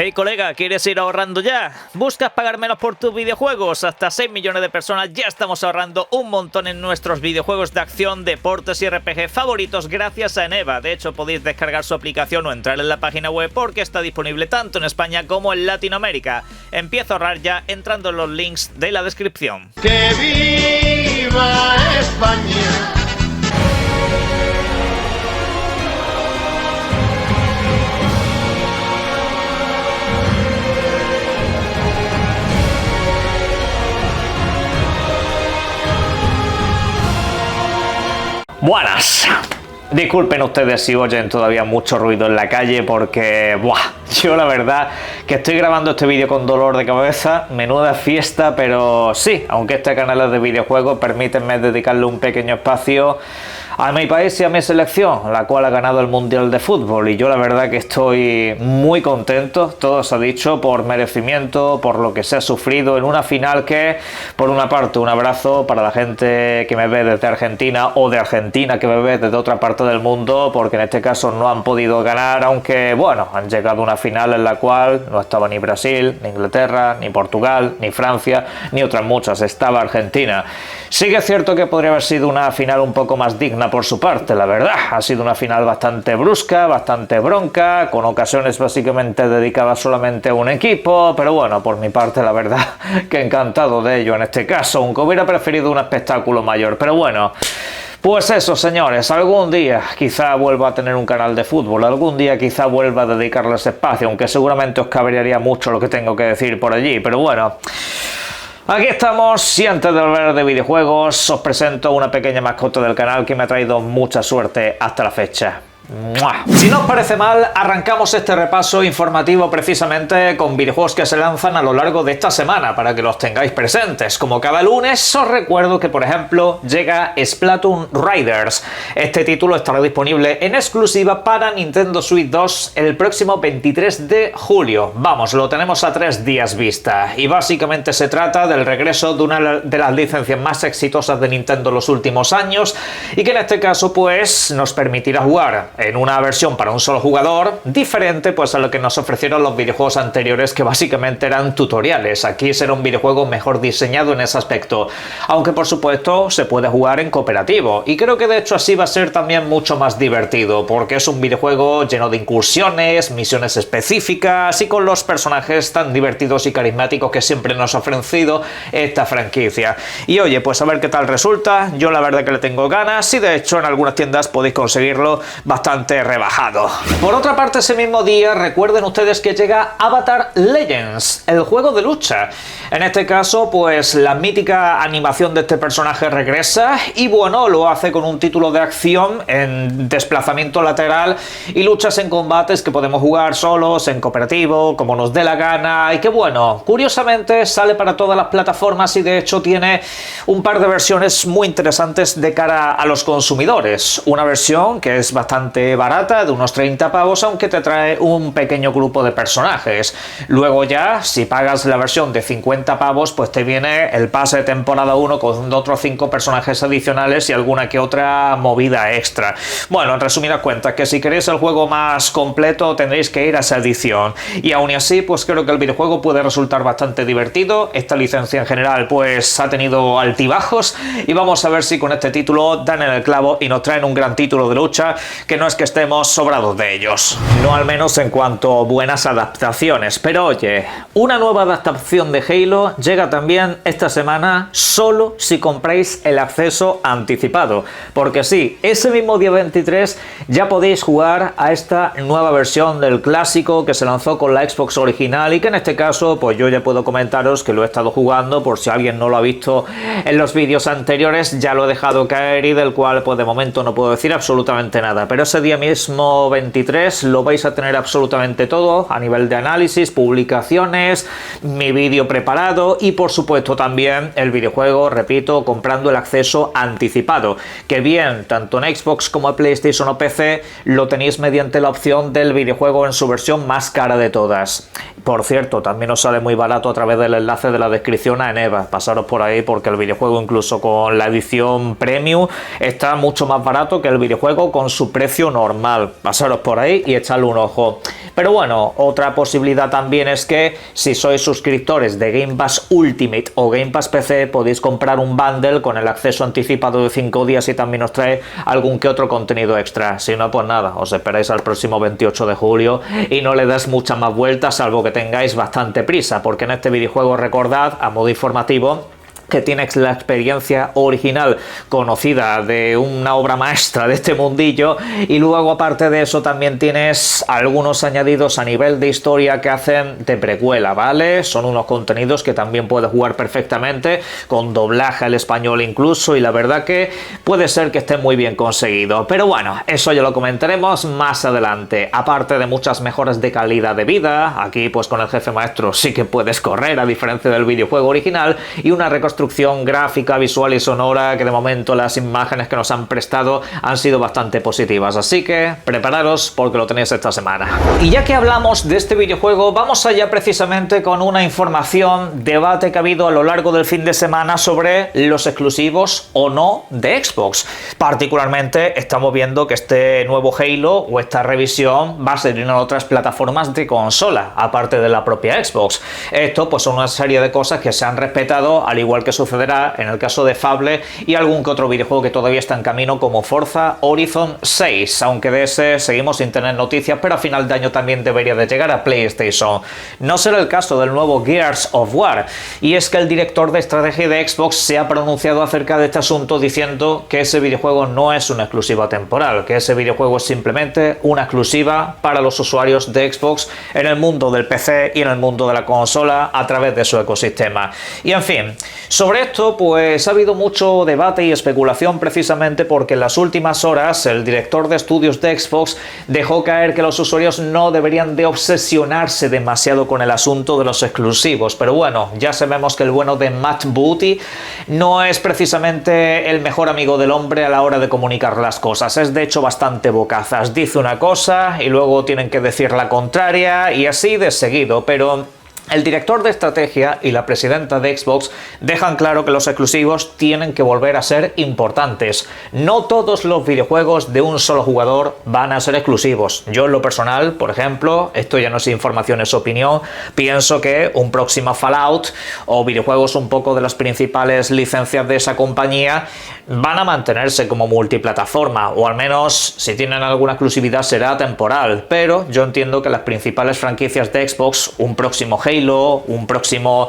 Hey colega, ¿quieres ir ahorrando ya? ¿Buscas pagar menos por tus videojuegos? Hasta 6 millones de personas ya estamos ahorrando un montón en nuestros videojuegos de acción, deportes y RPG favoritos gracias a Eneva. De hecho, podéis descargar su aplicación o entrar en la página web porque está disponible tanto en España como en Latinoamérica. Empieza a ahorrar ya entrando en los links de la descripción. ¡Que viva España! Buenas. Disculpen ustedes si oyen todavía mucho ruido en la calle porque, yo la verdad que estoy grabando este vídeo con dolor de cabeza, menuda fiesta, pero sí, aunque este canal es de videojuegos, permítanme dedicarle un pequeño espacio a mi país y a mi selección, la cual ha ganado el Mundial de Fútbol, y yo la verdad que estoy muy contento, todo se ha dicho, por merecimiento, por lo que se ha sufrido en una final que, por una parte, un abrazo para la gente que me ve desde Argentina o de Argentina que me ve desde otra parte del mundo, porque en este caso no han podido ganar, aunque bueno, han llegado a una final en la cual no estaba ni Brasil, ni Inglaterra, ni Portugal, ni Francia, ni otras muchas, estaba Argentina. Sí que es cierto que podría haber sido una final un poco más digna por su parte, la verdad. Ha sido una final bastante brusca, bastante bronca, con ocasiones básicamente dedicadas solamente a un equipo, pero bueno, por mi parte la verdad que encantado de ello en este caso, aunque hubiera preferido un espectáculo mayor, pero bueno. Pues eso, señores, algún día quizá vuelva a tener un canal de fútbol, algún día quizá vuelva a dedicarles espacio, aunque seguramente os cabrearía mucho lo que tengo que decir por allí, pero bueno. Aquí estamos, y antes de hablar de videojuegos os presento una pequeña mascota del canal que me ha traído mucha suerte hasta la fecha. ¡Mua! Si no os parece mal, arrancamos este repaso informativo precisamente con videojuegos que se lanzan a lo largo de esta semana para que los tengáis presentes. Como cada lunes, os recuerdo que por ejemplo llega Splatoon Riders. Este título estará disponible en exclusiva para Nintendo Switch 2 el próximo 23 de julio. Vamos, lo tenemos a 3 días vista. Y básicamente se trata del regreso de una de las licencias más exitosas de Nintendo en los últimos años y que en este caso pues nos permitirá jugar en una versión para un solo jugador, diferente pues a lo que nos ofrecieron los videojuegos anteriores, que básicamente eran tutoriales. Aquí será un videojuego mejor diseñado en ese aspecto, aunque por supuesto se puede jugar en cooperativo, y creo que de hecho así va a ser también mucho más divertido, porque es un videojuego lleno de incursiones, misiones específicas y con los personajes tan divertidos y carismáticos que siempre nos ha ofrecido esta franquicia. Y oye, pues a ver qué tal resulta. Yo la verdad que le tengo ganas, y de hecho en algunas tiendas podéis conseguirlo bastante rebajado. Por otra parte, ese mismo día recuerden ustedes que llega Avatar Legends, el juego de lucha. En este caso pues la mítica animación de este personaje regresa, y bueno, lo hace con un título de acción en desplazamiento lateral y luchas en combates que podemos jugar solos, en cooperativo, como nos dé la gana, y que bueno, curiosamente sale para todas las plataformas y de hecho tiene un par de versiones muy interesantes de cara a los consumidores. Una versión que es bastante barata, de unos 30 pavos, aunque te trae un pequeño grupo de personajes. Luego ya, si pagas la versión de 50 pavos, pues te viene el pase de temporada 1 con otros 5 personajes adicionales y alguna que otra movida extra. Bueno, en resumidas cuentas, que si queréis el juego más completo tendréis que ir a esa edición. Y aún así, pues creo que el videojuego puede resultar bastante divertido. Esta licencia en general pues ha tenido altibajos, y vamos a ver si con este título dan en el clavo y nos traen un gran título de lucha, que no es que estemos sobrados de ellos, no al menos en cuanto a buenas adaptaciones. Pero oye, una nueva adaptación de Halo llega también esta semana solo si compráis el acceso anticipado, porque sí, ese mismo día 23 ya podéis jugar a esta nueva versión del clásico que se lanzó con la Xbox original, y que en este caso pues yo ya puedo comentaros que lo he estado jugando, por si alguien no lo ha visto en los vídeos anteriores, ya lo he dejado caer, y del cual pues de momento no puedo decir absolutamente nada, pero ese día mismo 23 lo vais a tener absolutamente todo a nivel de análisis, publicaciones, mi vídeo preparado y por supuesto también el videojuego, repito, comprando el acceso anticipado, que bien tanto en Xbox como en PlayStation o PC lo tenéis mediante la opción del videojuego en su versión más cara de todas. Por cierto, también os sale muy barato a través del enlace de la descripción a Eneba. Pasaros por ahí porque el videojuego, incluso con la edición Premium, está mucho más barato que el videojuego con su precio normal. Pasaros por ahí y echarle un ojo. Pero bueno, otra posibilidad también es que si sois suscriptores de Game Pass Ultimate o Game Pass PC, podéis comprar un bundle con el acceso anticipado de 5 días y también os trae algún que otro contenido extra. Si no, pues nada, os esperáis al próximo 28 de julio y no le das muchas más vueltas, salvo que tengáis bastante prisa, porque en este videojuego, recordad, a modo informativo, que tienes la experiencia original conocida de una obra maestra de este mundillo, y luego aparte de eso también tienes algunos añadidos a nivel de historia que hacen de precuela, ¿vale? Son unos contenidos que también puedes jugar perfectamente con doblaje al español incluso, y la verdad que puede ser que esté muy bien conseguido, pero bueno, eso ya lo comentaremos más adelante. Aparte de muchas mejoras de calidad de vida, aquí pues con el jefe maestro sí que puedes correr a diferencia del videojuego original, y una reconstrucción gráfica, visual y sonora que de momento las imágenes que nos han prestado han sido bastante positivas, así que prepararos porque lo tenéis esta semana. Y ya que hablamos de este videojuego, vamos allá precisamente con una información, debate que ha habido a lo largo del fin de semana sobre los exclusivos o no de Xbox. Particularmente estamos viendo que este nuevo Halo o esta revisión va a salir en otras plataformas de consola, aparte de la propia Xbox. Esto pues son una serie de cosas que se han respetado, al igual que sucederá en el caso de Fable y algún que otro videojuego que todavía está en camino, como Forza Horizon 6, aunque de ese seguimos sin tener noticias, pero a final de año también debería de llegar a PlayStation. No será el caso del nuevo Gears of War, y es que el director de estrategia de Xbox se ha pronunciado acerca de este asunto diciendo que ese videojuego no es una exclusiva temporal, que ese videojuego es simplemente una exclusiva para los usuarios de Xbox en el mundo del PC y en el mundo de la consola a través de su ecosistema. Y en fin, sobre esto pues ha habido mucho debate y especulación, precisamente porque en las últimas horas el director de estudios de Xbox dejó caer que los usuarios no deberían de obsesionarse demasiado con el asunto de los exclusivos. Pero bueno, ya sabemos que el bueno de Matt Booty no es precisamente el mejor amigo del hombre a la hora de comunicar las cosas. Es de hecho bastante bocazas. Dice una cosa y luego tienen que decir la contraria, y así de seguido, pero el director de estrategia y la presidenta de Xbox dejan claro que los exclusivos tienen que volver a ser importantes. No todos los videojuegos de un solo jugador van a ser exclusivos. Yo en lo personal, por ejemplo, esto ya no es información, es opinión, pienso que un próximo Fallout o videojuegos un poco de las principales licencias de esa compañía van a mantenerse como multiplataforma, o al menos si tienen alguna exclusividad será temporal, pero yo entiendo que las principales franquicias de Xbox, un próximo Halo, un próximo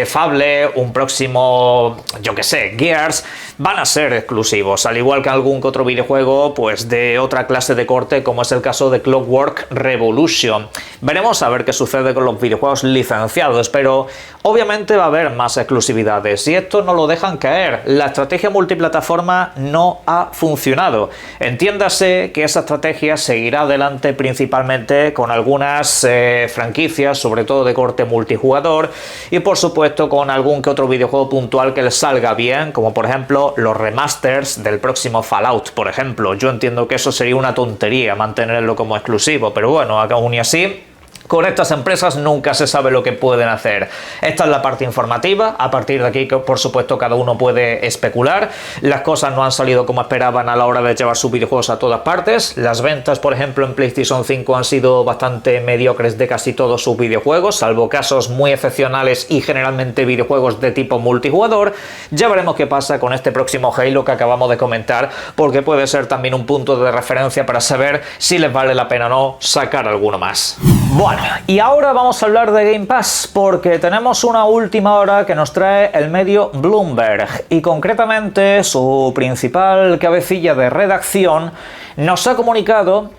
Fable, un próximo, yo que sé, Gears, van a ser exclusivos, al igual que algún que otro videojuego pues de otra clase de corte, como es el caso de Clockwork Revolution. Veremos a ver qué sucede con los videojuegos licenciados, pero obviamente va a haber más exclusividades y esto no lo dejan caer. La estrategia multiplataforma no ha funcionado. Entiéndase que esa estrategia seguirá adelante principalmente con algunas franquicias, sobre todo de corte multijugador, y por supuesto con algún que otro videojuego puntual que les salga bien, como por ejemplo los remasters del próximo Fallout, por ejemplo. Yo entiendo que eso sería una tontería mantenerlo como exclusivo, pero bueno, aún y así, con estas empresas nunca se sabe lo que pueden hacer. Esta es la parte informativa. A partir de aquí, por supuesto, cada uno puede especular. Las cosas no han salido como esperaban a la hora de llevar sus videojuegos a todas partes. Las ventas, por ejemplo, en PlayStation 5 han sido bastante mediocres de casi todos sus videojuegos, salvo casos muy excepcionales y generalmente videojuegos de tipo multijugador. Ya veremos qué pasa con este próximo Halo que acabamos de comentar, porque puede ser también un punto de referencia para saber si les vale la pena o no sacar alguno más. Bueno, y ahora vamos a hablar de Game Pass, porque tenemos una última hora que nos trae el medio Bloomberg, y concretamente su principal cabecilla de redacción nos ha comunicado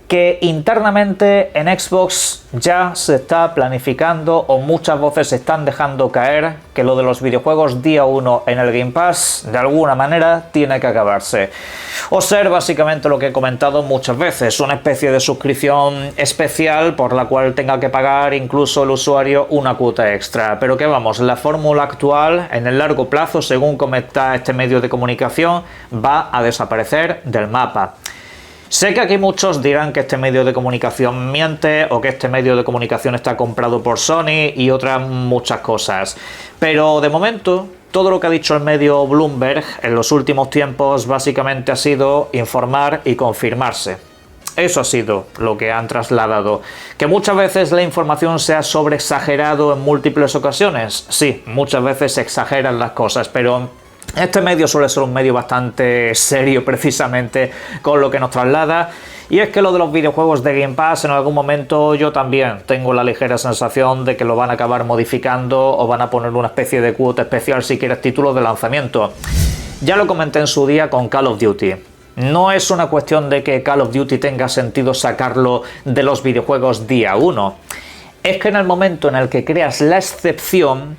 que internamente en Xbox ya se está planificando, o muchas voces se están dejando caer, que lo de los videojuegos día 1 en el Game Pass de alguna manera tiene que acabarse. O ser básicamente lo que he comentado muchas veces, una especie de suscripción especial por la cual tenga que pagar incluso el usuario una cuota extra. Pero que vamos, la fórmula actual en el largo plazo, según comenta este medio de comunicación, va a desaparecer del mapa. Sé que aquí muchos dirán que este medio de comunicación miente o que este medio de comunicación está comprado por Sony y otras muchas cosas, pero de momento todo lo que ha dicho el medio Bloomberg en los últimos tiempos básicamente ha sido informar y confirmarse. Eso ha sido lo que han trasladado. ¿Que muchas veces la información se ha sobreexagerado en múltiples ocasiones? Sí, muchas veces se exageran las cosas, pero este medio suele ser un medio bastante serio precisamente con lo que nos traslada. Y es que lo de los videojuegos de Game Pass en algún momento yo también tengo la ligera sensación de que lo van a acabar modificando o van a poner una especie de cuota especial si quieres títulos de lanzamiento. Ya lo comenté en su día con Call of Duty. No es una cuestión de que Call of Duty tenga sentido sacarlo de los videojuegos día 1. Es que en el momento en el que creas la excepción,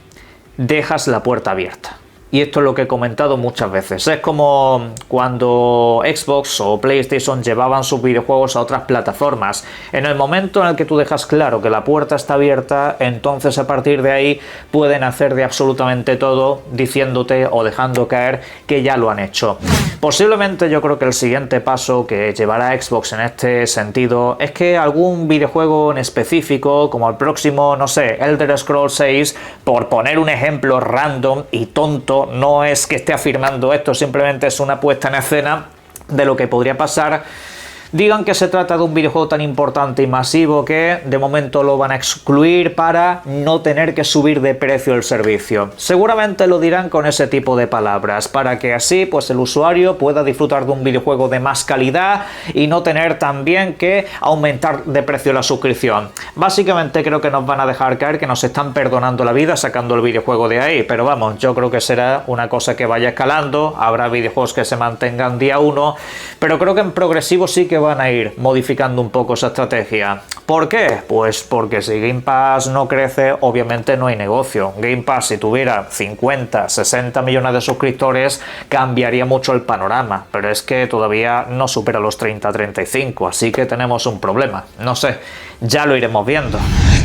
dejas la puerta abierta. Y esto es lo que he comentado muchas veces. Es como cuando Xbox o PlayStation llevaban sus videojuegos a otras plataformas. En el momento en el que tú dejas claro que la puerta está abierta, entonces a partir de ahí pueden hacer de absolutamente todo, diciéndote o dejando caer que ya lo han hecho. Posiblemente yo creo que el siguiente paso que llevará Xbox en este sentido es que algún videojuego en específico, como el próximo, no sé, Elder Scrolls 6, por poner un ejemplo random y tonto, no es que esté afirmando esto, simplemente es una puesta en escena de lo que podría pasar, digan que se trata de un videojuego tan importante y masivo que de momento lo van a excluir para no tener que subir de precio el servicio. Seguramente lo dirán con ese tipo de palabras, para que así pues el usuario pueda disfrutar de un videojuego de más calidad y no tener también que aumentar de precio la suscripción. Básicamente creo que nos van a dejar caer que nos están perdonando la vida sacando el videojuego de ahí, pero vamos, yo creo que será una cosa que vaya escalando, habrá videojuegos que se mantengan día 1, pero creo que en progresivo sí que van a ir modificando un poco esa estrategia. ¿Por qué? Pues porque si Game Pass no crece, obviamente no hay negocio. Game Pass, si tuviera 50, 60 millones de suscriptores, cambiaría mucho el panorama, pero es que todavía no supera los 30, 35, así que tenemos un problema. No sé, ya lo iremos viendo.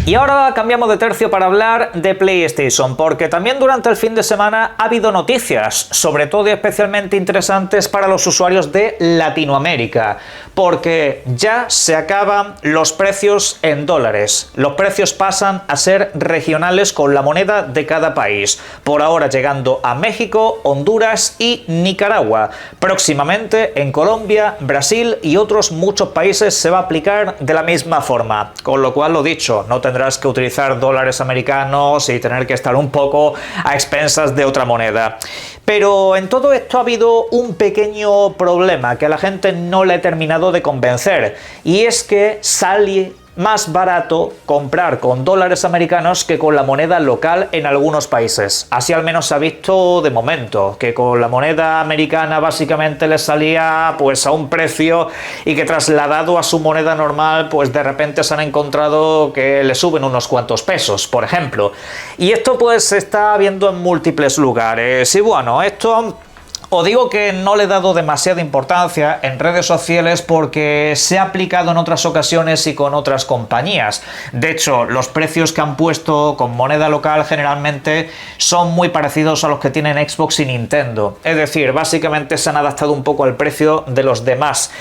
Y ahora cambiamos de tercio para hablar de PlayStation, porque también durante el fin de semana ha habido noticias, sobre todo y especialmente interesantes para los usuarios de Latinoamérica, porque ya se acaban los precios en dólares. Los precios pasan a ser regionales con la moneda de cada país, por ahora llegando a México, Honduras y Nicaragua. Próximamente en Colombia, Brasil y otros muchos países se va a aplicar de la misma forma, con lo cual, lo dicho, no tendrás que utilizar dólares americanos y tener que estar un poco a expensas de otra moneda. Pero en todo esto ha habido un pequeño problema que a la gente no le he terminado de convencer, y es que sale más barato comprar con dólares americanos que con la moneda local en algunos países. Así al menos se ha visto de momento, que con la moneda americana básicamente les salía pues a un precio y que trasladado a su moneda normal pues de repente se han encontrado que le suben unos cuantos pesos, por ejemplo. Y esto pues se está viendo en múltiples lugares. Y bueno, esto os digo que no le he dado demasiada importancia en redes sociales porque se ha aplicado en otras ocasiones y con otras compañías. De hecho, los precios que han puesto con moneda local generalmente son muy parecidos a los que tienen Xbox y Nintendo. Es decir, básicamente se han adaptado un poco al precio de los demás.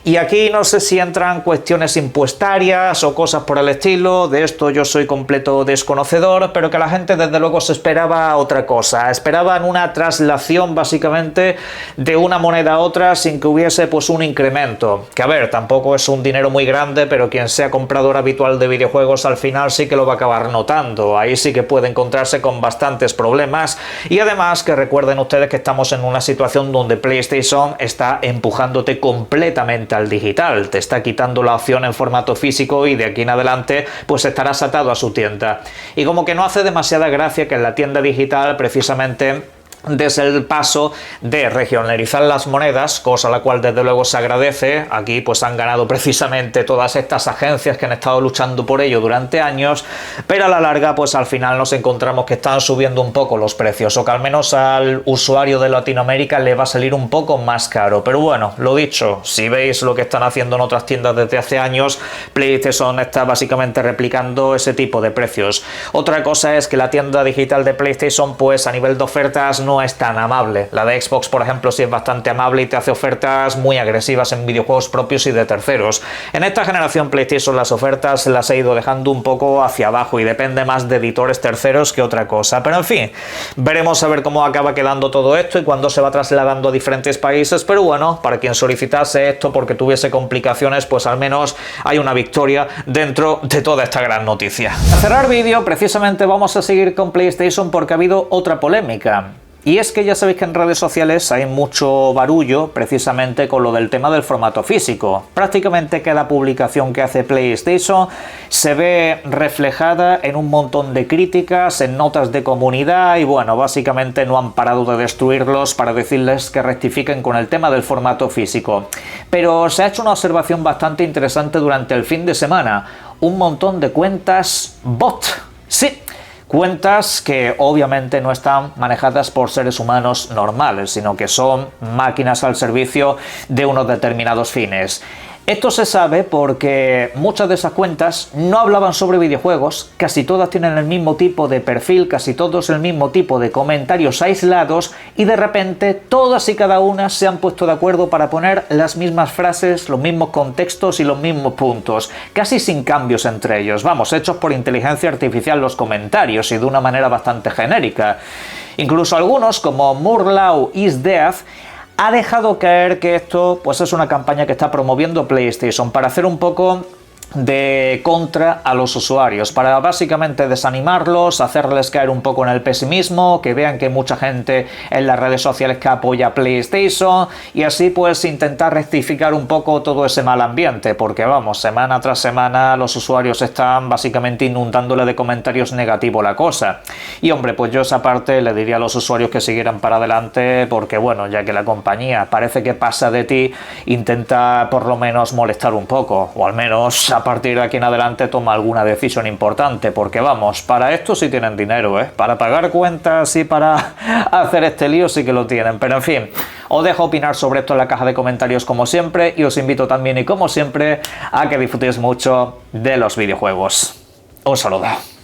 Y aquí no sé si entran cuestiones impuestarias o cosas por el estilo. De esto yo soy completo desconocedor, pero que la gente desde luego se esperaba otra cosa. Esperaban una traslación básicamente de una moneda a otra sin que hubiese pues un incremento, que a ver, tampoco es un dinero muy grande, pero quien sea comprador habitual de videojuegos al final sí que lo va a acabar notando. Ahí sí que puede encontrarse con bastantes problemas, y además que recuerden ustedes que estamos en una situación donde PlayStation está empujándote completamente al digital, te está quitando la opción en formato físico y de aquí en adelante pues estarás atado a su tienda, y como que no hace demasiada gracia que en la tienda digital precisamente desde el paso de regionalizar las monedas, cosa a la cual desde luego se agradece. Aquí pues han ganado precisamente todas estas agencias que han estado luchando por ello durante años, pero a la larga pues al final nos encontramos que están subiendo un poco los precios, o que al menos al usuario de Latinoamérica le va a salir un poco más caro. Pero bueno, lo dicho, si veis lo que están haciendo en otras tiendas desde hace años, PlayStation está básicamente replicando ese tipo de precios. Otra cosa es que la tienda digital de PlayStation pues a nivel de ofertas no es tan amable. La de Xbox, por ejemplo, sí es bastante amable y te hace ofertas muy agresivas en videojuegos propios y de terceros. En esta generación PlayStation las ofertas las he ido dejando un poco hacia abajo y depende más de editores terceros que otra cosa. Pero en fin, veremos a ver cómo acaba quedando todo esto y cuándo se va trasladando a diferentes países. Pero bueno, para quien solicitase esto porque tuviese complicaciones, pues al menos hay una victoria dentro de toda esta gran noticia. Para cerrar vídeo, precisamente vamos a seguir con PlayStation porque ha habido otra polémica. Y es que ya sabéis que en redes sociales hay mucho barullo precisamente con lo del tema del formato físico. Prácticamente cada publicación que hace PlayStation se ve reflejada en un montón de críticas, en notas de comunidad y bueno, básicamente no han parado de destruirlos para decirles que rectifiquen con el tema del formato físico. Pero se ha hecho una observación bastante interesante durante el fin de semana. Un montón de cuentas bot. Sí. Cuentas que obviamente no están manejadas por seres humanos normales, sino que son máquinas al servicio de unos determinados fines. Esto se sabe porque muchas de esas cuentas no hablaban sobre videojuegos, casi todas tienen el mismo tipo de perfil, casi todos el mismo tipo de comentarios aislados y de repente todas y cada una se han puesto de acuerdo para poner las mismas frases, los mismos contextos y los mismos puntos, casi sin cambios entre ellos, vamos, hechos por inteligencia artificial los comentarios y de una manera bastante genérica. Incluso algunos, como Murlau is Death, ha dejado caer que esto pues es una campaña que está promoviendo PlayStation para hacer un poco de contra a los usuarios, para básicamente desanimarlos, hacerles caer un poco en el pesimismo, que vean que hay mucha gente en las redes sociales que apoya a PlayStation y así pues intentar rectificar un poco todo ese mal ambiente, porque vamos, semana tras semana los usuarios están básicamente inundándole de comentarios negativos la cosa. Y hombre, pues yo esa parte le diría a los usuarios que siguieran para adelante, porque bueno, ya que la compañía parece que pasa de ti, intenta por lo menos molestar un poco, o al menos a partir de aquí en adelante toma alguna decisión importante, porque vamos, para esto sí tienen dinero, para pagar cuentas y para hacer este lío sí que lo tienen, pero en fin, os dejo opinar sobre esto en la caja de comentarios como siempre y os invito también y como siempre a que disfrutéis mucho de los videojuegos. Un saludo.